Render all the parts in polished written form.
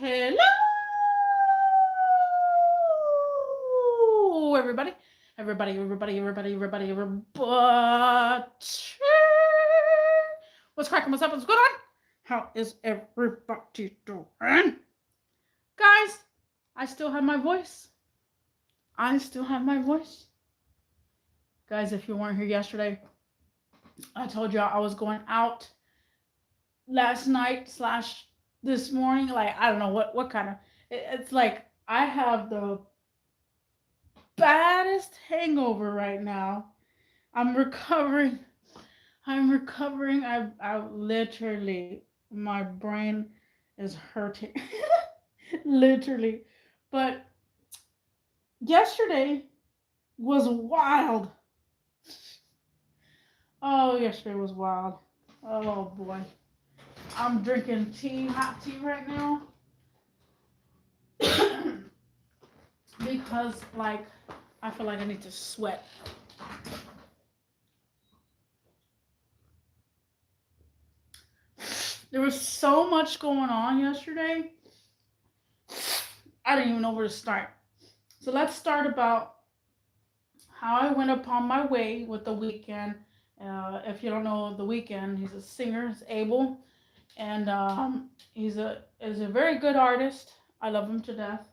Hello, everybody. Everybody. What's cracking? What's up? What's going on? How is everybody doing? Guys, I still have my voice. Guys, if you weren't here yesterday, I told you I was going out last night slash this morning. Like, I don't know what kind of. It's like I have the baddest hangover right now. I'm recovering. I literally, my brain is hurting. Literally. But yesterday was wild. Oh, yesterday was wild. Oh boy. I'm drinking hot tea right now. Because, like, I feel like I need to sweat. There was so much going on yesterday. I didn't even know where to start. So let's start about how I went upon my way with The Weeknd. If you don't know The Weeknd, he's a singer. He's Abel, and he's a very good artist. I love him to death,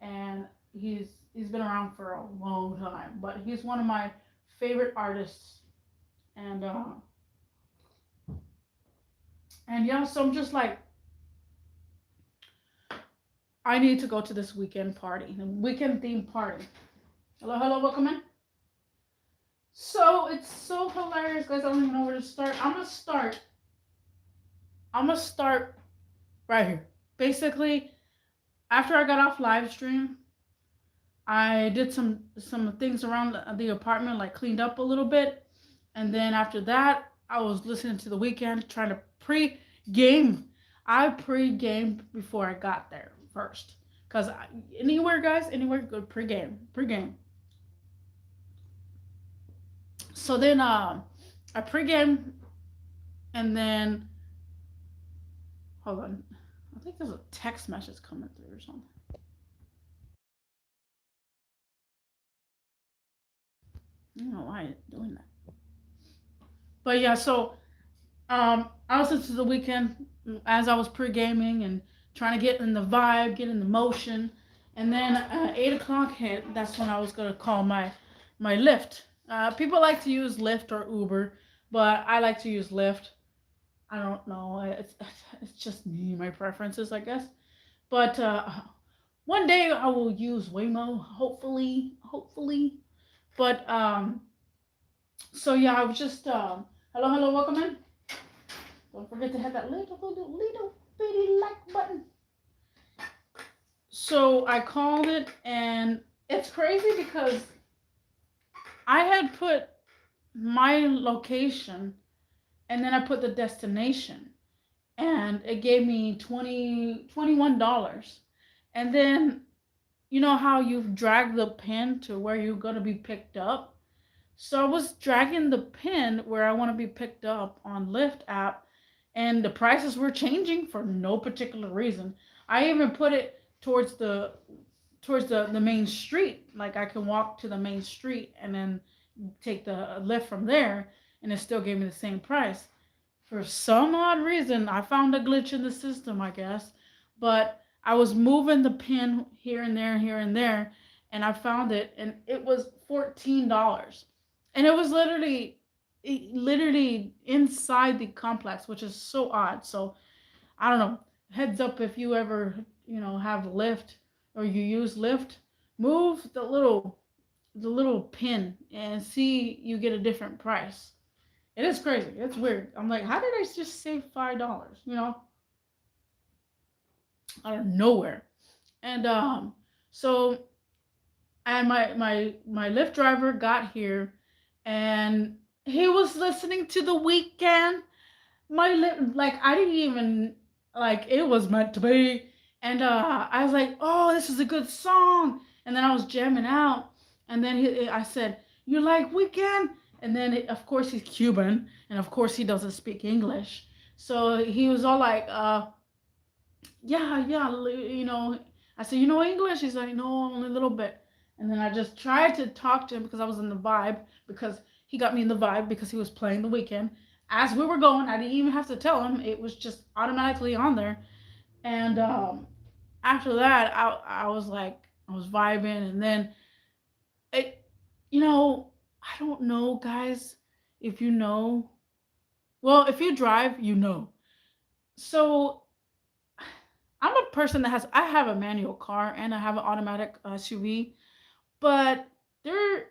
and he's been around for a long time. But he's one of my favorite artists, and yeah. So I'm just like, I need to go to this weekend party, the weekend themed party. Hello, welcome in. So it's so hilarious, guys. I don't even know where to start. I'm gonna start right here. Basically, after I got off live stream, I did some things around the apartment, like cleaned up a little bit, and then after that, I was listening to The Weeknd, trying to pre-game. I pre-gamed before I got there first, cause anywhere, guys, anywhere, good pre-game. So then I pre-game, and then hold on, I think there's a text message coming through or something. I don't know why it's doing that. But yeah, so I was listening to The Weeknd as I was pre-gaming and trying to get in the vibe, get in the motion. And then 8 o'clock hit. That's when I was gonna call my Lyft. People like to use Lyft or Uber, but I like to use Lyft. I don't know. It's just me, my preferences, I guess. But one day I will use Waymo, hopefully. But so yeah, I was just hello, welcome in. Don't forget to hit that little bitty like button. So I called it, and it's crazy because I had put my location, and then I put the destination, and it gave me $21. And then, you know how you drag the pin to where you're going to be picked up? So I was dragging the pin where I want to be picked up on Lyft app, and the prices were changing for no particular reason. I even put it towards the main street. Like, I can walk to the main street and then take the Lyft from there, and it still gave me the same price. For some odd reason, I found a glitch in the system, I guess. But I was moving the pin here and there, and I found it, and it was $14. And it was literally inside the complex, which is so odd. So I don't know. Heads up, if you ever have Lyft or you use Lyft, move the little pin and see you get a different price. It is crazy. It's weird. I'm like, how did I just save $5? Out of nowhere. And so and my Lyft driver got here, and he was listening to The Weeknd. Like, I didn't even, like, it was meant to be. And I was like, oh, this is a good song. And then I was jamming out, and then I said, you like Weeknd? And then of course he's Cuban, and of course he doesn't speak English. So he was all like, yeah, yeah, I said, you know English? He's like, no, only a little bit. And then I just tried to talk to him because I was in the vibe, because he got me in the vibe because he was playing the weekend. As we were going, I didn't even have to tell him. It was just automatically on there. And after that, I was like, I was vibing. And then, it, I don't know, guys, if you know. Well, if you drive, you know. So I'm a person I have a manual car and I have an automatic SUV, but there,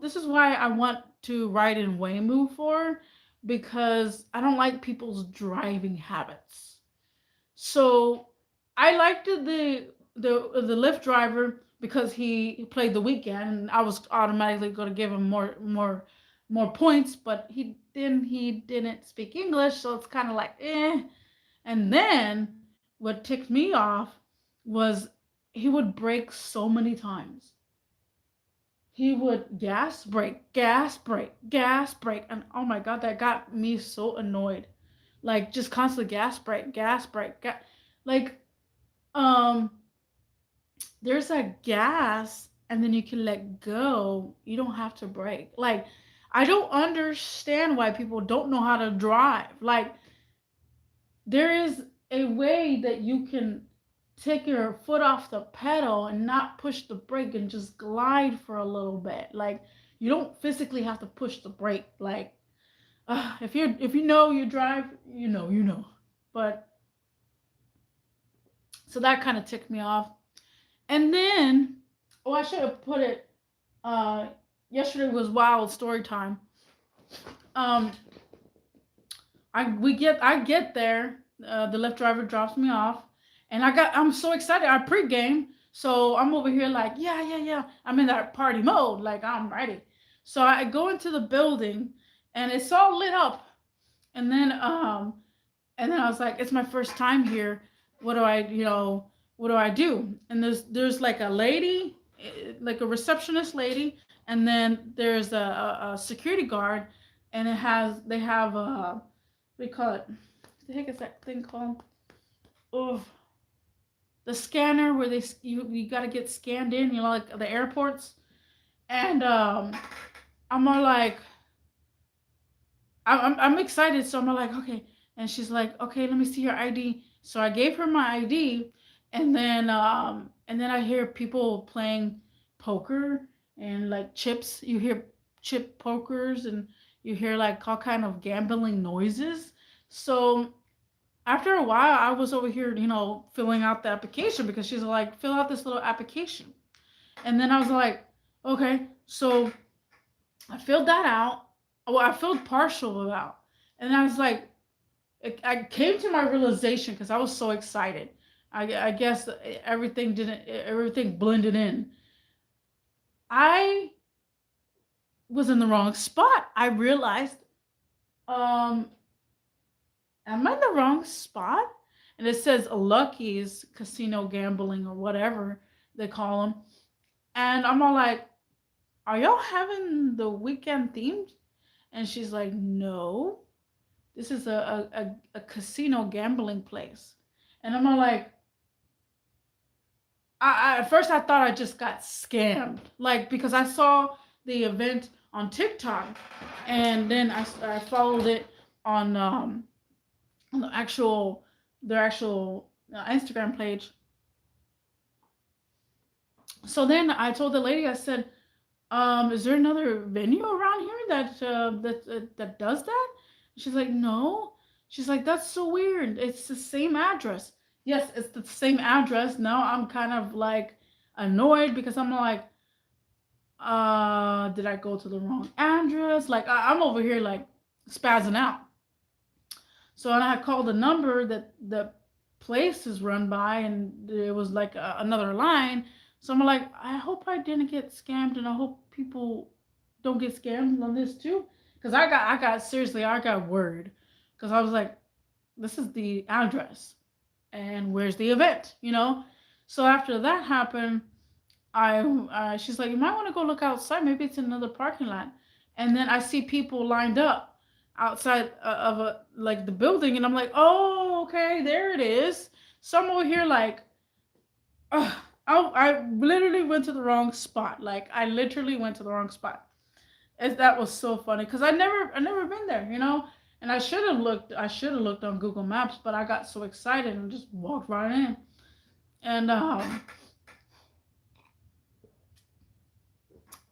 this is why I want to ride in Waymo for, because I don't like people's driving habits. So I liked the Lyft driver because he played the weekend, and I was automatically going to give him more points, but he didn't speak English, so it's kind of like eh. And then what ticked me off was he would brake so many times. He would gas, brake, gas, brake, gas, brake. And oh my God, that got me so annoyed. Like just constantly gas, brake, gas, brake, like, um, there's a gas and then you can let go. You don't have to brake. Like, I don't understand why people don't know how to drive. Like, there is a way that you can take your foot off the pedal and not push the brake and just glide for a little bit. Like, you don't physically have to push the brake. Like, if you know you drive, you know. But so that kind of ticked me off. And then, oh, I should have put it. Uh, Yesterday was wild story time. Um, I get there. The Lyft driver drops me off, and I'm so excited. I pregame, so I'm over here like, yeah, yeah, yeah. I'm in that party mode, like I'm ready. So I go into the building, and it's all lit up. And then I was like, it's my first time here. What do what do I do? And there's like a lady, like a receptionist lady, and then there's a security guard, and they have what do you call it? What the heck is that thing called? Oh, the scanner where you got to get scanned in, like the airports. And I'm all like, I'm excited, so I'm like, okay. And she's like, okay, let me see your ID. So I gave her my ID, and then I hear people playing poker and like chips. You hear chip pokers, and you hear like all kind of gambling noises. So after a while, I was over here, filling out the application because she's like, fill out this little application. And then I was like, okay. So I filled that out. Well, I filled partial out. And I was like, I came to my realization because I was so excited. I guess everything blended in. I was in the wrong spot. I realized, um, am I in the wrong spot? And it says Lucky's Casino Gambling or whatever they call them. And I'm all like, are y'all having the weekend themed? And she's like, no, this is a casino gambling place. And I'm all like, at first I thought I just got scammed, like because I saw the event on TikTok, and then I followed it on their actual Instagram page. So then I told the lady, I said, is there another venue around here that does that? She's like, no. She's like, that's so weird. It's the same address. Yes, it's the same address. Now I'm kind of like annoyed because I'm like, did I go to the wrong address? Like I'm over here like spazzing out. So I called the number that the place is run by, and it was like another line. So I'm like, I hope I didn't get scammed, and I hope people don't get scammed on this too. Cause I got worried, cause I was like, this is the address, and where's the event, So after that happened, she's like, you might want to go look outside. Maybe it's another parking lot. And then I see people lined up outside of like the building, and I'm like, oh, okay, there it is. So I'm over here like, ugh, I literally went to the wrong spot. Like I literally went to the wrong spot. That was so funny because I never been there, you know. And I should have looked. I should have looked on Google Maps, but I got so excited and just walked right in. And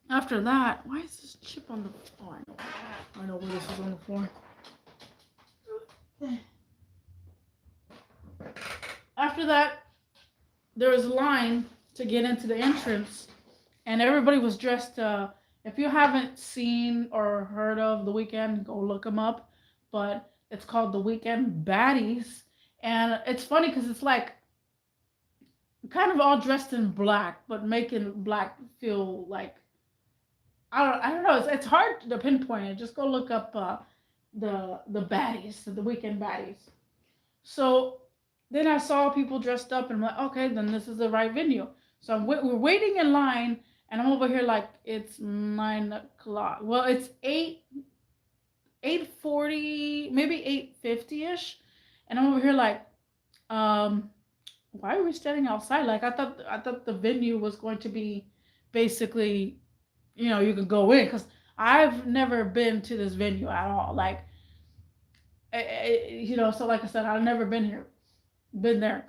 after that, why is this chip on the floor? I know where this is on the floor. After that, there was a line to get into the entrance, and everybody was dressed. If you haven't seen or heard of The Weeknd, go look them up. But it's called The Weeknd Baddies, and it's funny because it's like kind of all dressed in black, but making black feel like I don't know. It's hard to pinpoint it. Just go look up the baddies, the Weeknd Baddies. So then I saw people dressed up, and I'm like, okay, then this is the right venue. So we're waiting in line, and I'm over here like it's 9 o'clock. Well, it's 8:40, maybe 8:50 ish, and I'm over here like, um, why are we standing outside? Like I thought the venue was going to be basically, you could go in because I've never been to this venue at all. Like, so like I said, I've never been there.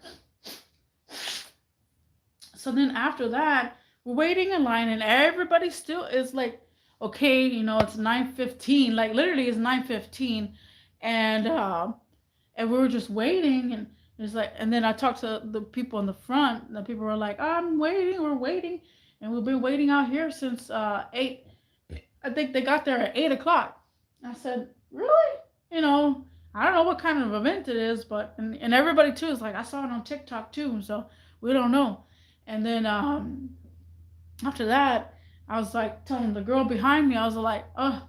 So then after that, we're waiting in line, and everybody still is like, okay, it's 9:15. Like literally, it's 9:15, and and we were just waiting, and it's like, and then I talked to the people in the front. And the people were like, "I'm waiting, we're waiting, and we've been waiting out here since 8. I think they got there at 8 o'clock." I said, "Really? You know, I don't know what kind of event it is, but and everybody too is like, I saw it on TikTok too, so we don't know." And then after that, I was like telling the girl behind me, I was like, "Oh,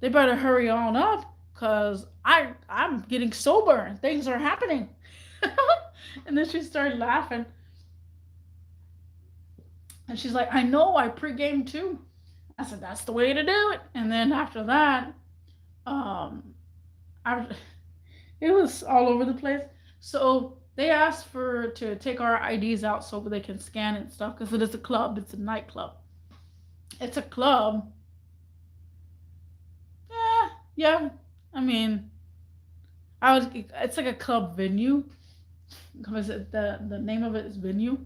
they better hurry on up, cause I'm getting sober and things are happening." And then she started laughing, and she's like, "I know, I pregame too." I said, "That's the way to do it." And then after that, um, I it was all over the place. So they asked for to take our IDs out so they can scan it and stuff because it is a club. It's a nightclub. It's a club. Yeah, yeah. I mean, I was. It's like a club venue. Because the name of it is venue.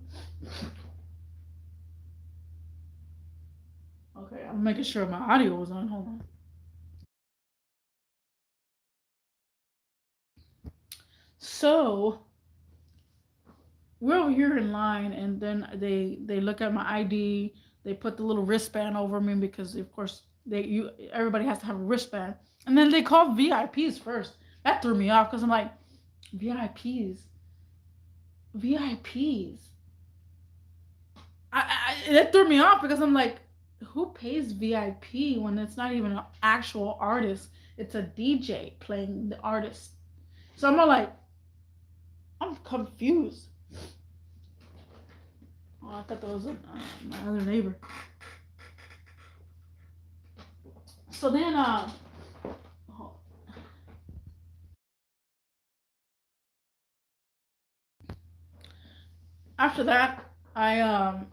Okay, I'm making sure my audio was on. Hold on. So we're over here in line, and then they look at my ID. They put the little wristband over me because of course everybody has to have a wristband, and then they call VIPs first. That threw me off because I'm like, VIPs, VIPs. It threw me off because I'm like, who pays VIP when it's not even an actual artist? It's a DJ playing the artist. So I'm all like, I'm confused. Oh, I thought that was my other neighbor. So then, after that, I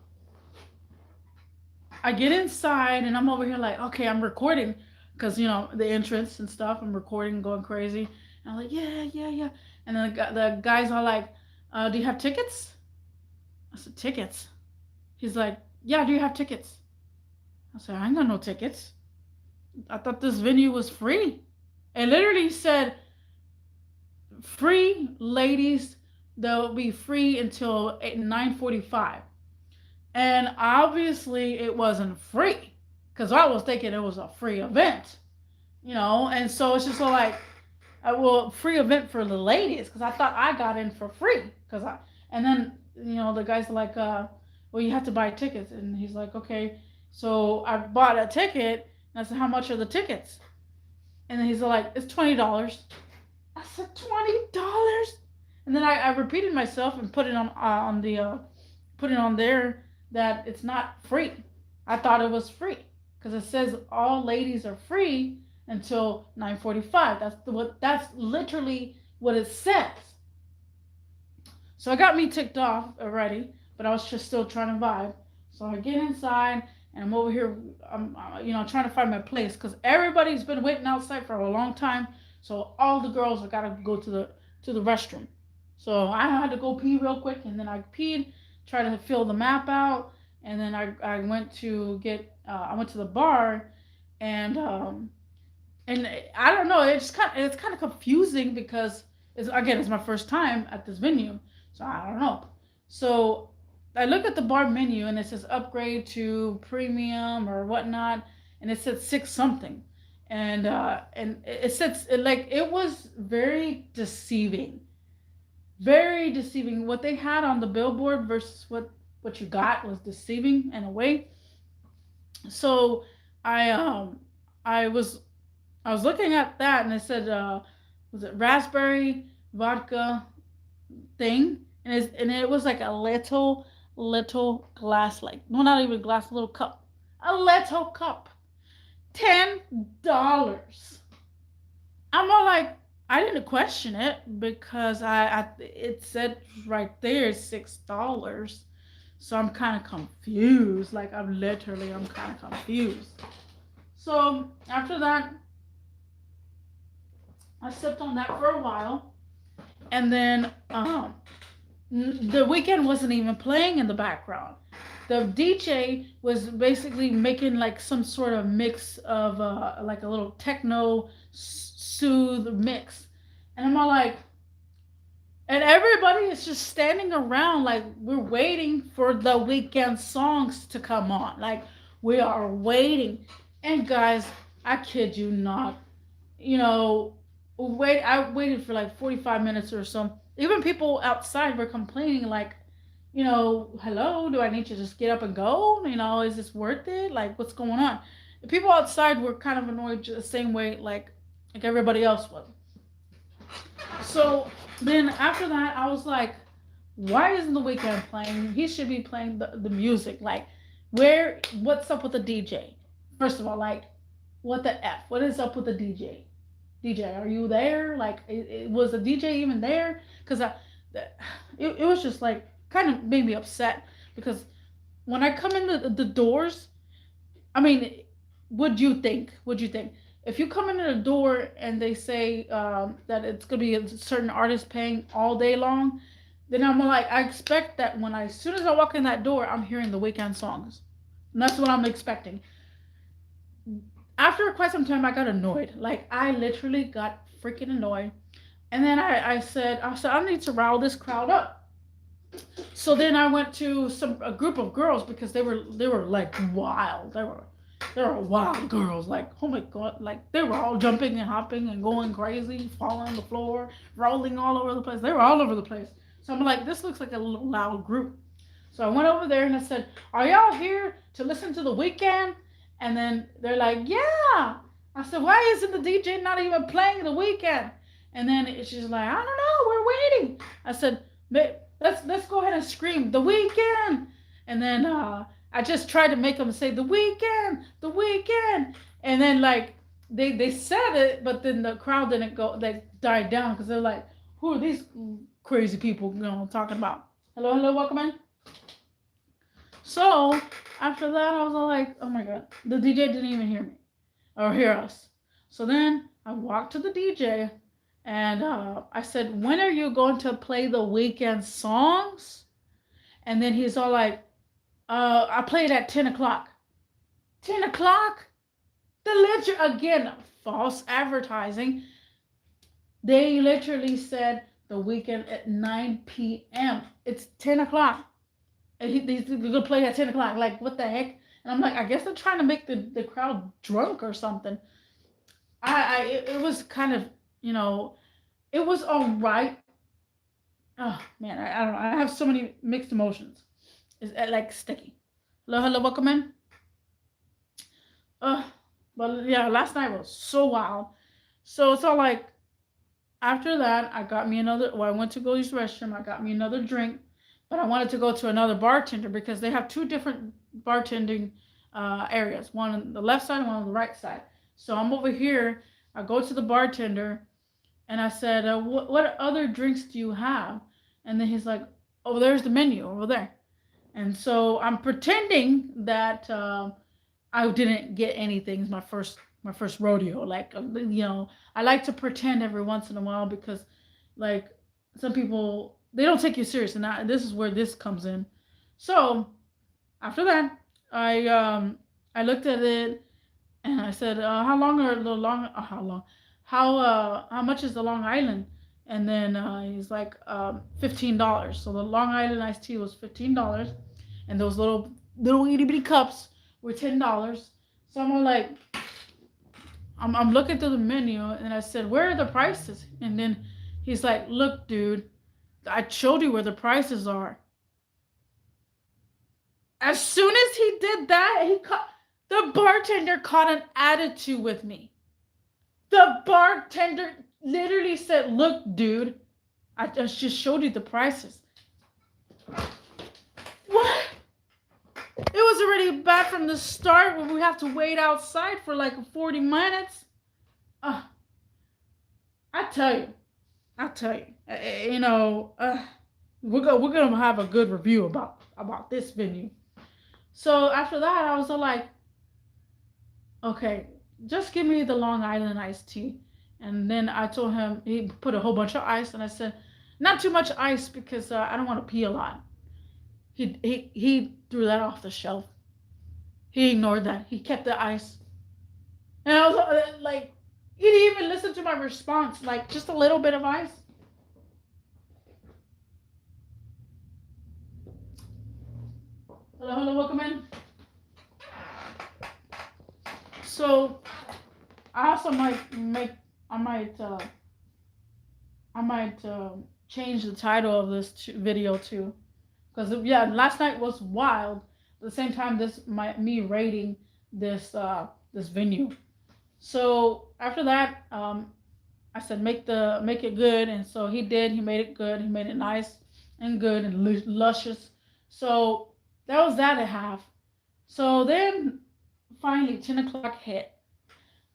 get inside and I'm over here like, okay, I'm recording because the entrance and stuff. I'm recording, going crazy. And I'm like, yeah, yeah, yeah. And then the guys are like, do you have tickets? I said, tickets. He's like, yeah, do you have tickets? I said, I ain't got no tickets. I thought this venue was free. It literally said, free ladies, they'll be free until 9:45. And obviously it wasn't free because I was thinking it was a free event, and so it's just so like, well, free event for the ladies because I thought I got in for free and then the guys are like, well, you have to buy tickets, and he's like, okay, so I bought a ticket, and I said, how much are the tickets? And then he's like, it's $20. I said, $20, and then I repeated myself and put it put it on there that it's not free. I thought it was free because it says all ladies are free until 9:45. That's literally what it says. So it got me ticked off already, but I was just still trying to vibe. So I get inside and I'm over here, I'm trying to find my place because everybody's been waiting outside for a long time. So all the girls have got to go to the restroom. So I had to go pee real quick, and then I peed, tried to fill the map out, and then I went to I went to the bar, and and I don't know, it's kind of confusing because it's my first time at this venue, so I don't know. So I look at the bar menu and it says upgrade to premium or whatnot, and it said six something, and it said like it was very deceiving. What they had on the billboard versus what you got was deceiving in a way. So I um I was I was looking at that and it said, was it raspberry vodka thing? And it was like a little glass, like, no, not even glass, a little cup. A little cup. $10. I'm all like, I didn't question it because it said right there $6. So I'm kind of confused. Like, I'm kind of confused. So after that, I sipped on that for a while, and then the weekend wasn't even playing in the background. The DJ was basically making like some sort of mix of like a little techno soothe mix, and I'm all like, and everybody is just standing around like we're waiting for the weekend songs to come on. Like we are waiting, and guys, I kid you not, you know, I waited for like 45 minutes or so. Even people outside were complaining, like, hello, do I need to just get up and go? Is this worth it? Like, what's going on? The people outside were kind of annoyed the same way, like everybody else was. So then after that, I was like, why isn't the weekend playing? He should be playing the music. Like, what's up with the DJ? First of all, like, what the F? What is up with the DJ? DJ, are you there? Like, was the DJ even there? Because it was just like kind of made me upset because when I come in the doors, I mean, would you think? Would you think if you come into the door and they say that it's gonna be a certain artist paying all day long, then I'm like, I expect that as soon as I walk in that door, I'm hearing the weekend songs, and that's what I'm expecting. After quite some time, I got annoyed. Like I literally got freaking annoyed, and then I said, I need to rile this crowd up. So then I went to a group of girls because they were like wild. They were wild girls. Like, oh my god, like they were all jumping and hopping and going crazy, falling on the floor, rolling all over the place. They were all over the place. So I'm like, this looks like a loud group. So I went over there and I said, are y'all here to listen to the weekend? And then they're like, yeah. I said, why isn't the DJ not even playing the weekend? And then she's like, I don't know, we're waiting. I said, let's go ahead and scream the weekend. And then I just tried to make them say the weekend, the weekend. And then like they said it, but then the crowd didn't go. They died down because they're like, who are these crazy people talking about? Hello, welcome in. So after that, I was all like, oh my god, the DJ didn't even hear me or hear us. So then I walked to the DJ and I said, when are you going to play the weekend songs? And then he's all like, I played at 10 o'clock. 10 o'clock? Again, false advertising. They literally said the weekend at 9 p.m. It's 10 o'clock. And he's going to play at 10 o'clock. Like, what the heck? And I'm like, I guess they're trying to make the crowd drunk or something. It was kind of, it was all right. Oh, man, I don't know. I have so many mixed emotions. It's like sticky. Hello, welcome in. But yeah, last night was so wild. So it's all like, after that, I went to go use the restroom. I got me another drink, but I wanted to go to another bartender because they have two different bartending areas, one on the left side and one on the right side. So I'm over here. I go to the bartender and I said, what other drinks do you have? And then he's like, oh, there's the menu over there. And so I'm pretending that I didn't get anything. It's my first rodeo. Like I like to pretend every once in a while because, like, some people they don't take you serious, and this is where this comes in. So after that, I looked at it and I said, "How long are the long? How long? How much is the Long Island?" And then he's like, $15. So the Long Island iced tea was $15, and those little itty bitty cups were $10. So I'm all like, I'm looking through the menu, and I said, "Where are the prices?" And then he's like, "Look, dude, I showed you where the prices are." As soon as he did that, the bartender caught an attitude with me. The bartender literally said, "Look, dude, I just showed you the prices." What? It was already bad from the start when we have to wait outside for like 40 minutes. Uh, I tell you, you know, we're gonna have a good review about this venue. So after that, I was like, okay, just give me the Long Island iced tea. And then I told him he put a whole bunch of ice, and I said, not too much ice because I don't want to pee a lot. He threw that off the shelf. He ignored that. He kept the ice, and I was like, he didn't even listen to my response. Like just a little bit of ice. Hello, hello, welcome in. So I also I might I might change the title of this video too, because yeah, last night was wild. At the same time, me rating this venue. So after that, I said make it good, and so he did. He made it good. He made it nice and good and luscious. So that was that at half. So then finally 10 o'clock hit.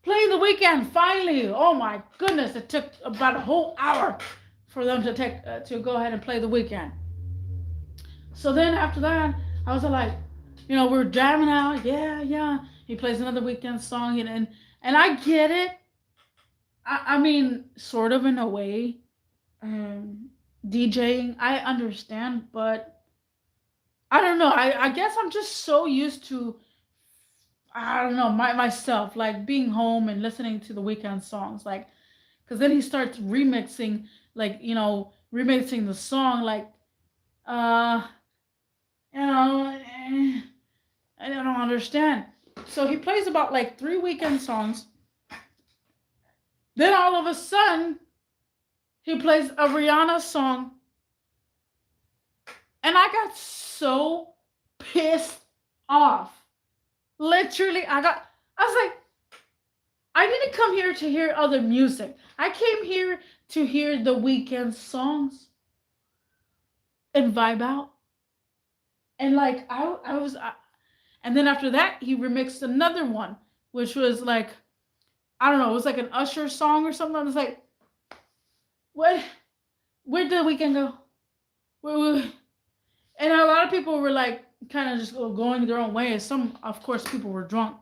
Playing the weekend finally. Oh my goodness! It took about a whole hour for them to go ahead and play the weekend. So then after that, I was like, we're jamming out. Yeah, yeah. He plays another weekend song, and I get it. I mean, sort of in a way, DJing. I understand, but I don't know. I guess I'm just so used to, I don't know, myself, like being home and listening to the weekend songs, like, because then he starts remixing, like, remixing the song, like, uh, I don't understand. So he plays about like 3 weekend songs. Then all of a sudden, he plays a Rihanna song. And I got so pissed off. Literally, I was like, I didn't come here to hear other music. I came here to hear the weekend songs and vibe out. And like, and then after that, he remixed another one, which was like, I don't know, it was like an Usher song or something. I was like, what? Where did the weekend go? And a lot of people were like, kind of just going their own way. Some, of course, people were drunk,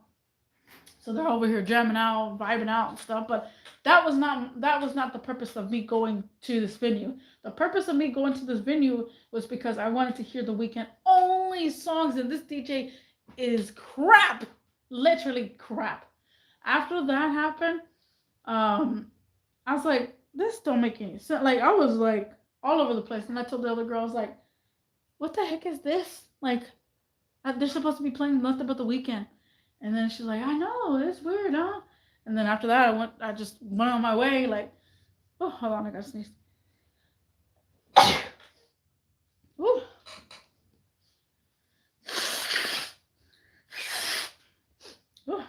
so they're over here jamming out, vibing out and stuff. But that was not the purpose of me going to this venue. The purpose of me going to this venue was because I wanted to hear the weekend only songs, and this DJ is crap, literally crap. After that happened, I was like, this don't make any sense. Like, I was like all over the place, and I told the other girl, I was like, what the heck is this? Like, they're supposed to be playing nothing but the weekend. And then she's like, I know, it's weird, huh? And then after that, I just went on my way, like, oh, hold on, I gotta sneeze. Ooh. Ooh,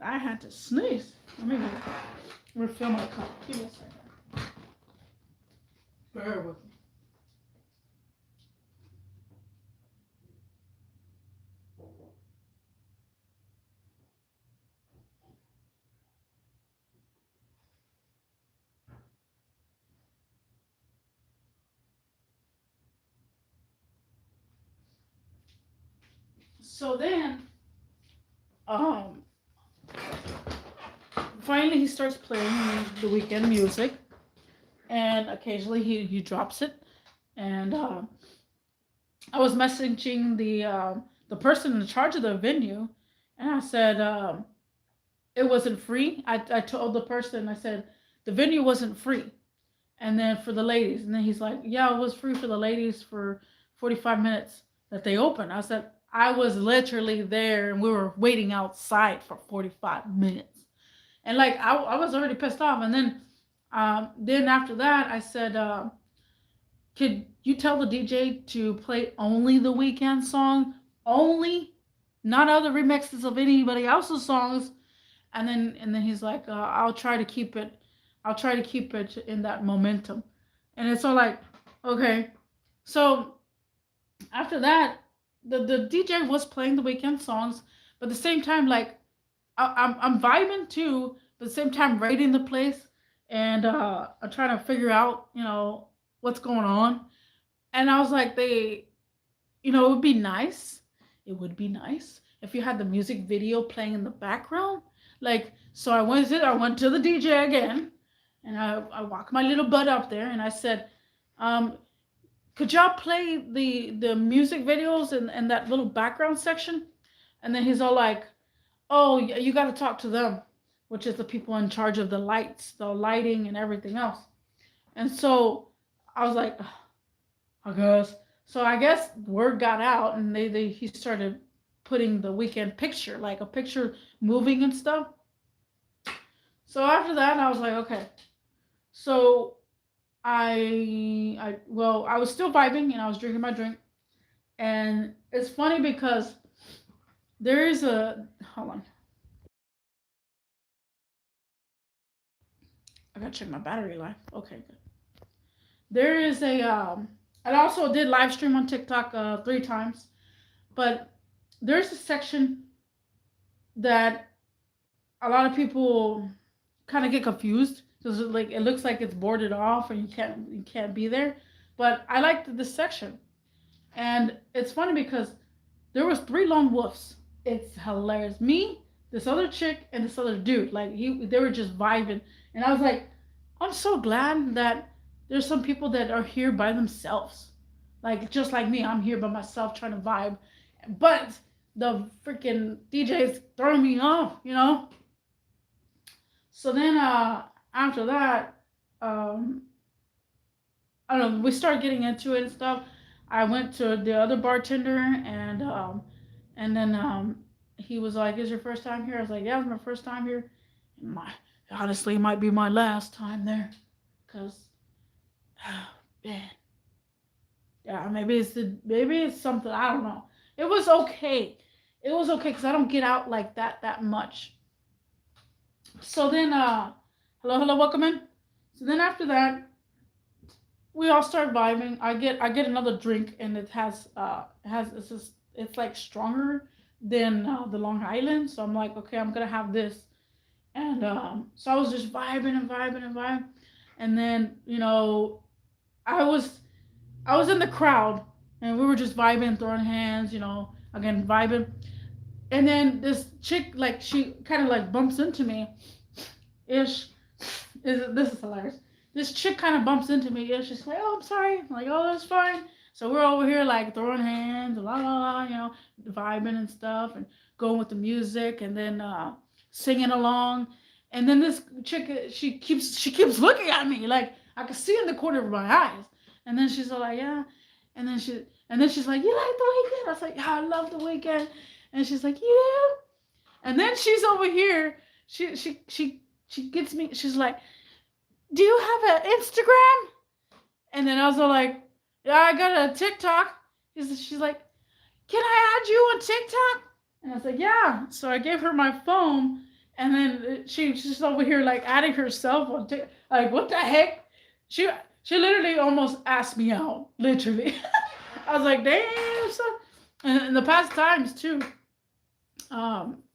I had to sneeze. Let me refill my cup. Give me a second. Bear with me. So then, um, finally he starts playing the weekend music, and occasionally he drops it. And I was messaging the person in charge of the venue, and I said it wasn't free. I told the person, I said the venue wasn't free, and then for the ladies, and then he's like, yeah, it was free for the ladies for 45 minutes that they opened. I said I was literally there, and we were waiting outside for 45 minutes, and like I was already pissed off, and then after that I said. Could you tell the DJ to play only the weekend song? Only, not other remixes of anybody else's songs. And then he's like, I'll try to keep it. I'll try to keep it in that momentum. And it's all like, okay. So after that, the DJ was playing the weekend songs, but at the same time, like I'm vibing too, but at the same time rating the place, and I'm trying to figure out, what's going on. And I was like, it would be nice. It would be nice if you had the music video playing in the background. Like, so I went to the DJ again, and I walked my little butt up there, and I said, um, could y'all play the music videos in that little background section? And then he's all like, oh, you got to talk to them, which is the people in charge of the lights, the lighting, and everything else. And so I was like, I guess. So I guess word got out, and he started putting the weekend picture, like a picture moving and stuff. So after that, I was like, okay. So I was still vibing, and I was drinking my drink. And it's funny because there is a hold on. I gotta check my battery life. Okay, good. There is a I also did live stream on TikTok 3 times, but there's a section that a lot of people kind of get confused because like it looks like it's boarded off and you can't be there. But I liked this section, and it's funny because there was 3 lone wolves. It's hilarious. Me, this other chick, and this other dude. Like they were just vibing, and I was like, I'm so glad that there's some people that are here by themselves. Like just like me, I'm here by myself trying to vibe, but the freaking DJ is throwing me off. So then after that, um, I don't know. We started getting into it and stuff. I went to the other bartender, and then he was like, "Is your first time here?" I was like, "Yeah, it's my first time here." My honestly, it might be my last time there, cause man, yeah, maybe it's something I don't know. It was okay. It was okay because I don't get out like that much. So then, hello, welcome in. So then after that, we all start vibing. I get another drink, and it's like stronger than the Long Island. So I'm like, okay, I'm gonna have this. And so I was just vibing and vibing and vibing. And then I was I was in the crowd, and we were just vibing, throwing hands, again vibing. And then this chick, like, she kind of like bumps into me, ish. This is hilarious. This chick kind of bumps into me, ish. She's like, "Oh, I'm sorry." I'm like, "Oh, that's fine." So we're over here like throwing hands, la la la, vibing and stuff, and going with the music, and then singing along. And then this chick, she keeps looking at me, like I could see in the corner of my eyes. And then she's all like, "Yeah." And then she's like, "You like the weekend?" I was like, "Yeah, I love the weekend." And she's like, "You do?" And then she's over here. She gets me. She's like, "Do you have an Instagram?" And then I was all like, "Yeah, I got a TikTok." She's like, "Can I add you on TikTok?" And I was like, "Yeah." So I gave her my phone, and then she's just over here like adding herself on TikTok. Like, what the heck? She she literally almost asked me out. Literally. I was like, "Damn." So, and in the past times too,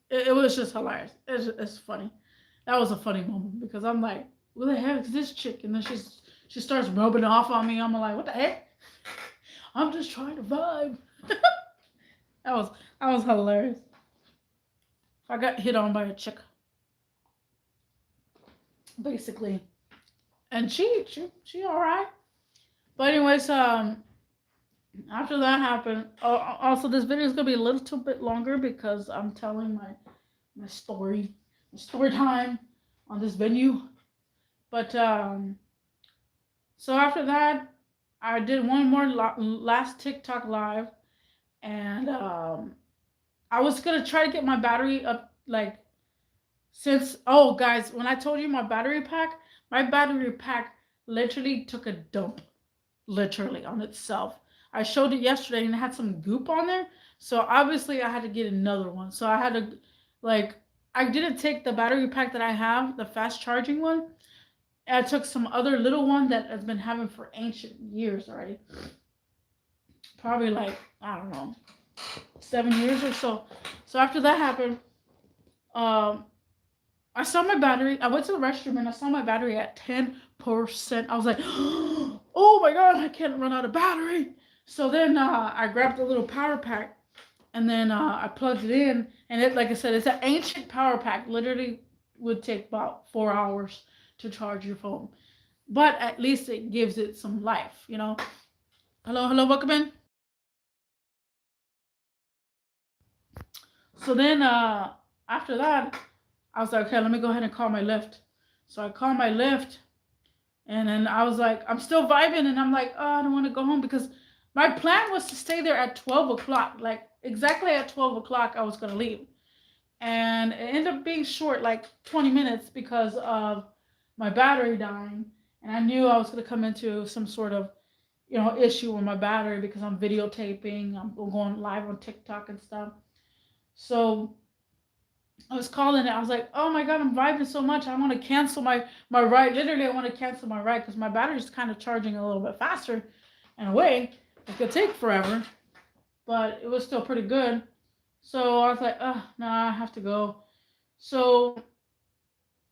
it was just hilarious. It's funny. That was a funny moment because I'm like, "What the heck is this chick?" And then she starts rubbing off on me. I'm like, "What the heck?" I'm just trying to vibe. That was that was hilarious. I got hit on by a chick, basically, and she all right. But anyways, after that happened, also this video is gonna be a little bit longer because I'm telling my story, my story time on this venue. But so after that, I did one more last TikTok live, and I was gonna try to get my battery up, like, since, oh guys, when I told you my battery pack literally took a dump, literally on itself. I showed it yesterday and it had some goop on there, so obviously I had to get another one. So I had to, like, I didn't take the battery pack that I have, the fast charging one. I took some other little one that has been having for ancient years already. Probably like, I don't know, 7 years or so. So after that happened, um, I saw my battery. I went to the restroom and I saw my battery at 10%. I was like, oh my god, I can't run out of battery. So then I grabbed a little power pack and then I plugged it in. And it, like I said, it's an ancient power pack. Literally would take about 4 hours to charge your phone. But at least it gives it some life, you know. Hello, hello, welcome in. So then after that, I was like, okay, let me go ahead and call my Lyft. So I called my Lyft, and then I was like, I'm still vibing, and I'm like, oh, I don't want to go home because my plan was to stay there at 12 o'clock. Like, exactly at 12 o'clock, I was going to leave. And it ended up being short, like 20 minutes, because of my battery dying. And I knew I was going to come into some sort of, issue with my battery because I'm videotaping, I'm going live on TikTok and stuff. So I was calling it. I was like, oh my god, I'm vibing so much. I want to cancel my ride. Literally, I want to cancel my ride because my battery's kind of charging a little bit faster. In a way, it could take forever, but it was still pretty good. So I was like, oh no, I have to go. So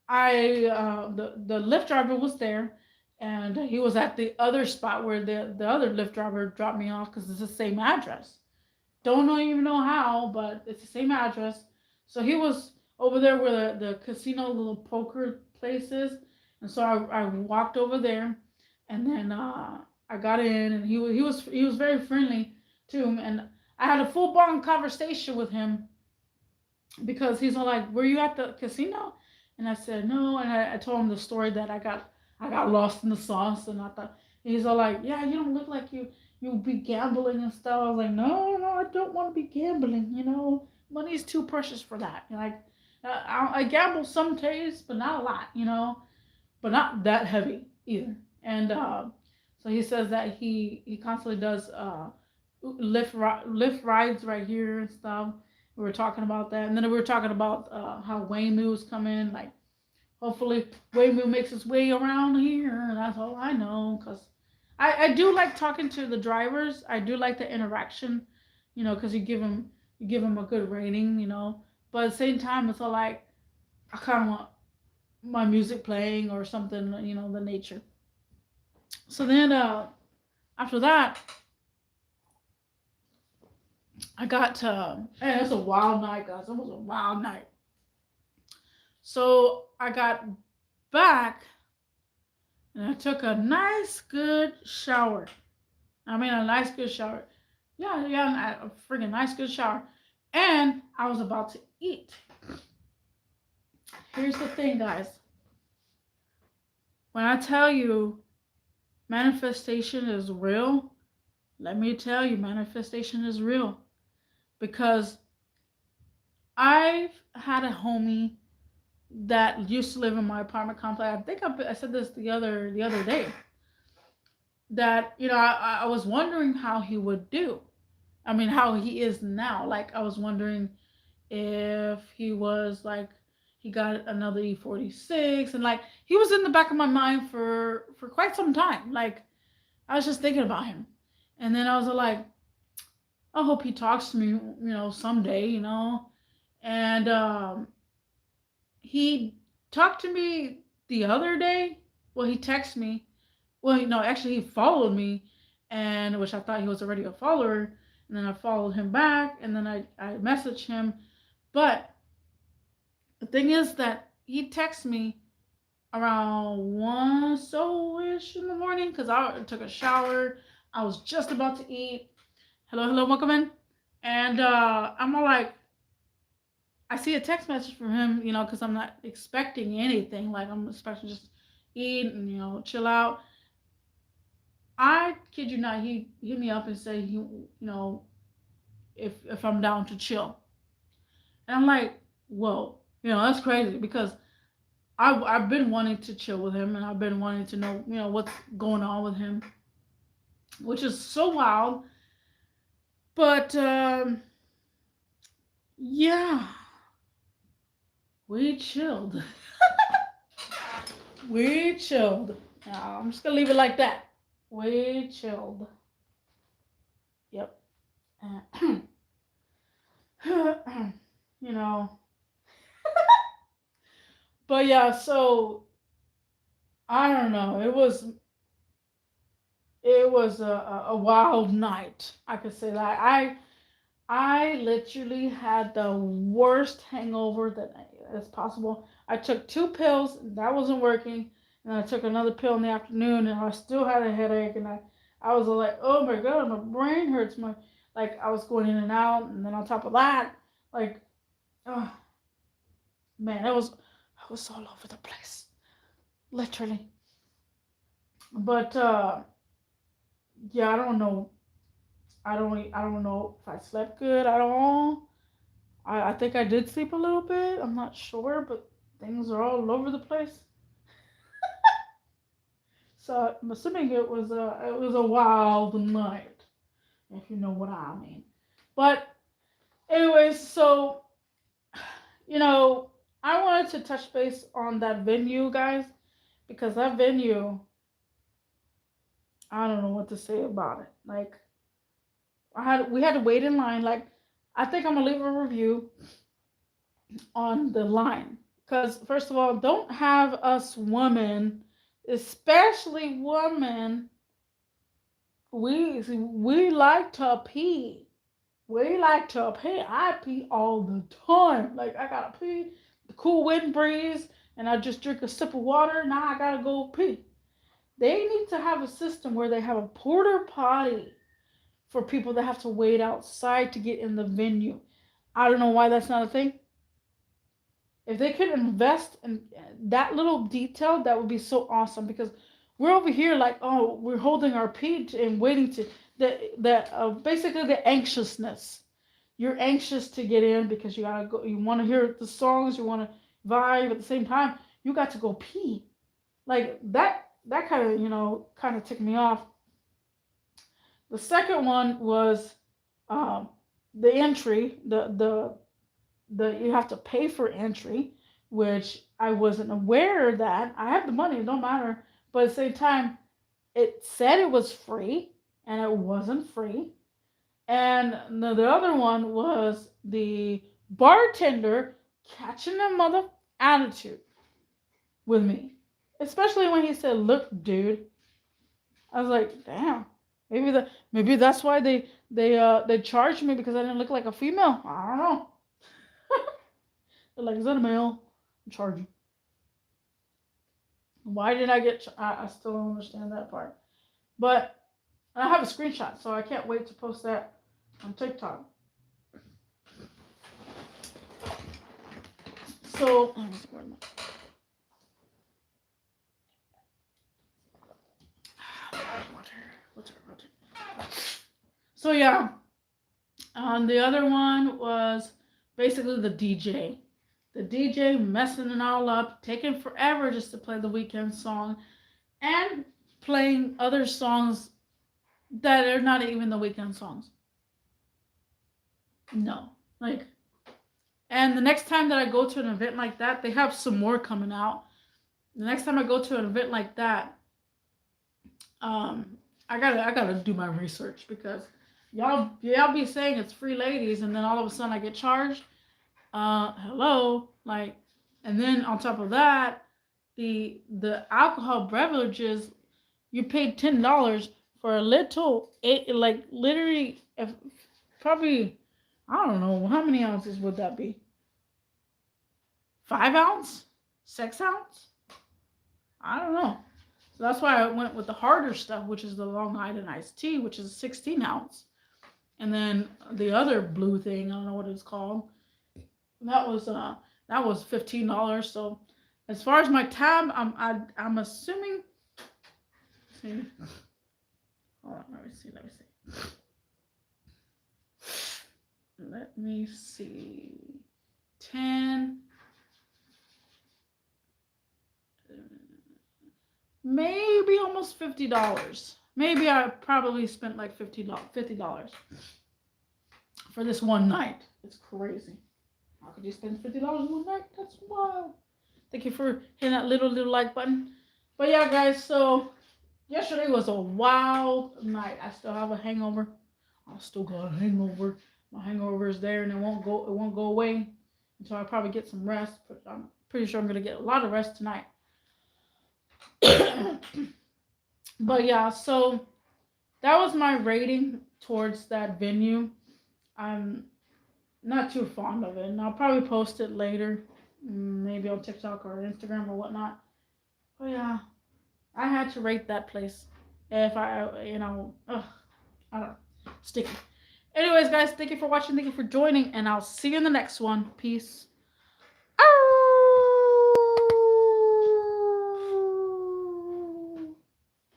the Lyft driver was there, and he was at the other spot where the other Lyft driver dropped me off because it's the same address. Even know how, but it's the same address. So he was over there where the casino, little poker place is. And so I walked over there, and then I got in, and he was very friendly too. And I had a full blown conversation with him because he's all like, "Were you at the casino?" And I said no, and I told him the story that I got lost in the sauce, and I thought he's all like, "Yeah, you don't look like you'll be gambling and stuff." I was like, "No, no, I don't want to be gambling. Money's too precious for that. Like, I gamble some days, but not a lot. But not that heavy either." And so he says that he constantly does lift rides right here and stuff. We were talking about that, and then we were talking about how Waymo's coming. Like, hopefully Waymo makes its way around here, and that's all I know. Cause I do like talking to the drivers. I do like the interaction, because you give them a good rating, But at the same time, it's all like I kind of want my music playing or something, the nature. So then after that, I got to, and it was a wild night, guys. It was a wild night. So I got back and I took a nice good shower. I mean, a nice good shower. Yeah, yeah, a freaking nice good shower. And I was about to eat. Here's the thing, guys. When I tell you manifestation is real, let me tell you, manifestation is real. Because I've had a homie that used to live in my apartment complex. I think I said this the other day. That I was wondering how he would do. I mean, how he is now. Like, I was wondering if he was like he got another E46, and like he was in the back of my mind for quite some time. Like, I was just thinking about him, and then I was like, I hope he talks to me, someday, and he talked to me the other day. Well, he texted me. Well, actually, he followed me, and which I thought he was already a follower. and then I followed him back, and then I messaged him. But the thing is that he texted me around 1 so ish in the morning because I took a shower. I was just about to eat. Hello, hello, welcome in. And I'm all like, I see a text message from him, because I'm not expecting anything. Like, I'm expecting just eat and, chill out. I kid you not, he hit me up and said, if I'm down to chill. And I'm like, whoa, that's crazy because I've been wanting to chill with him and I've been wanting to know, what's going on with him, which is so wild. But, yeah, we chilled. We chilled. I'm just going to leave it like that. We chilled. Yep. you know. But yeah, so I don't know. It was a wild night. I could say that. I literally had the worst hangover that's possible. I took 2 pills, that wasn't working, and I took another pill in the afternoon, and I still had a headache, and I was like, oh my god, my brain hurts. Like I was going in and out, and then on top of that, like, oh man, I was all over the place, literally. But yeah, I don't know. I don't know if I slept good at all. I think I did sleep a little bit. I'm not sure, but things are all over the place. So I'm assuming it was a wild night, if you know what I mean. But anyways, so you know, I wanted to touch base on that venue, guys, because that venue, I don't know what to say about it. Like we had to wait in line. Like I think I'm gonna leave a review on the line. Because, first of all, don't have us women, especially women, we like to pee. We like to pee. I pee all the time. Like, I gotta pee, the cool wind breeze, and I just drink a sip of water. Now I gotta go pee. They need to have a system where they have a porta potty for people that have to wait outside to get in the venue. I don't know why that's not a thing. If they could invest in that little detail, that would be so awesome because we're over here like, oh, we're holding our pee and waiting to basically the anxiousness. You're anxious to get in because you gotta go. You want to hear the songs. You want to vibe at the same time. You got to go pee. Like that. That kind of ticked me off. The second one was the entry. The you have to pay for entry, which I wasn't aware of that. I have the money, it don't matter. But at the same time, it said it was free, and it wasn't free. And the other one was the bartender catching a mother attitude with me. Especially when he said, "Look, dude." I was like, damn. Maybe that's why they charged me because I didn't look like a female. I don't know. They're like, is that a male? I'm charging. Why did I get? I still don't understand that part. But I have a screenshot, so I can't wait to post that on TikTok. So, so yeah. The other one was basically the DJ. The DJ messing it all up, taking forever just to play the Weeknd song, and playing other songs that are not even the Weeknd songs. No. Like, and the next time that I go to an event like that, they have some more coming out. The next time I go to an event like that, I gotta do my research because y'all be saying it's free ladies, and then all of a sudden I get charged. Hello, like, and then on top of that, the alcohol beverages, you paid $10 for a little, like literally probably, I don't know, how many ounces would that be? 5 ounce? 6 ounce? I don't know. So that's why I went with the harder stuff, which is the Long Island iced tea, which is 16 ounce. And then the other blue thing, I don't know what it's called. That was $15. So as far as my tab, I'm assuming. See, hold on, let me see. Let me see. 10. Maybe almost $50. Maybe I probably spent like $50 for this one night. It's crazy. How could you spend $50 in one night? That's wild. Thank you for hitting that little like button. But yeah, guys. So yesterday was a wild night. I still have a hangover. I still got a hangover. My hangover is there, and it won't go away until I probably get some rest. But I'm pretty sure I'm gonna get a lot of rest tonight. But yeah, so that was my rating towards that venue. I'm not too fond of it, and I'll probably post it later, maybe on TikTok or Instagram or whatnot. But yeah, I had to rate that place. If I, I don't know, sticky. Anyways, guys, thank you for watching, thank you for joining, and I'll see you in the next one. Peace.